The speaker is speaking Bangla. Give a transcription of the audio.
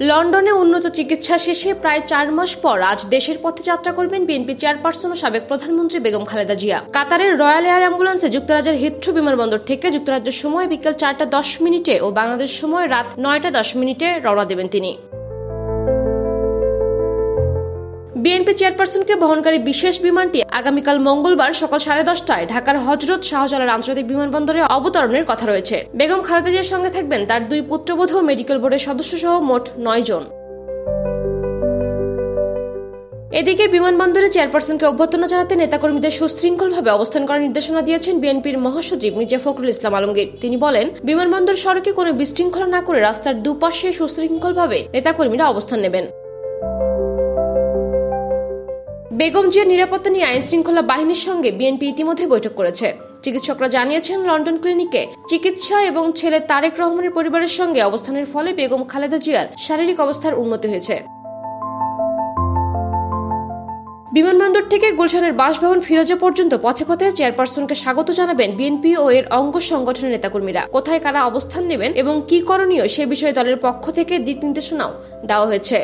লন্ডনে উন্নত চিকিৎসা শেষে প্রায় 4 মাস পর আজ দেশের পথে যাত্রা করবেন বিএনপি চেয়ারপারসন ও সাবেক প্রধানমন্ত্রী বেগম খালেদা জিয়া। কাতারের রয়্যাল এয়ার অ্যাম্বুলেন্সে যুক্তরাজ্যের হিথ্রো বিমানবন্দর থেকে যুক্তরাজ্য সময় বিকেল 4:10 ও বাংলাদেশ সময় রাত 9:10 রওনা দেবেন তিনি। বিএনপি চেয়ারপারসনকে বহনকারী বিশেষ বিমানটি আগামীকাল মঙ্গলবার সকাল 10:30টায় ঢাকার হযরত শাহজালাল আন্তর্জাতিক বিমানবন্দরে অবতরণের কথা রয়েছে। বেগম খালেদা জিয়ার সঙ্গে থাকবেন তার 2 পুত্রবধূ ও মেডিকেল বোর্ডের সদস্য সহ মোট 9 জন। এদিকে বিমানবন্দরে চেয়ারপারসনকে অভ্যর্থনা জানাতে নেতাকর্মীদের সুশৃঙ্খলভাবে অবস্থান করার নির্দেশনা দিয়েছেন বিএনপির মহাসচিব মির্জা ফখরুল ইসলাম আলমগীর। তিনি বলেন, বিমানবন্দর সড়কে কোনো বিশৃঙ্খলা না করে রাস্তার দুপাশে সুশৃঙ্খলভাবে নেতাকর্মীরা অবস্থান নেবেন। বেগম জিয়ার নিরাপত্তা নিয়ে আইন শৃঙ্খলা বাহিনীর সঙ্গে বিএনপি ইতিমধ্যে বৈঠক করেছে। চিকিৎসকরা জানিয়েছেন, লন্ডন ক্লিনিকে চিকিৎসা এবং ছেলে তারেক রহমানের পরিবারের সঙ্গে অবস্থানের ফলে বেগম খালেদা জিয়ার শারীরিক অবস্থার উন্নতি হয়েছে। বিমানবন্দর থেকে গুলশানের বাসভবন ফিরোজা পর্যন্ত পথে পথে চেয়ারপারসনকে স্বাগত জানাবেন বিএনপি ও এর অঙ্গ সংগঠনের নেতাকর্মীরা। কোথায় কারা অবস্থান নেবেন এবং কি করণীয় সে বিষয়ে দলের পক্ষ থেকে দিক নির্দেশনাও দেওয়া হয়েছে।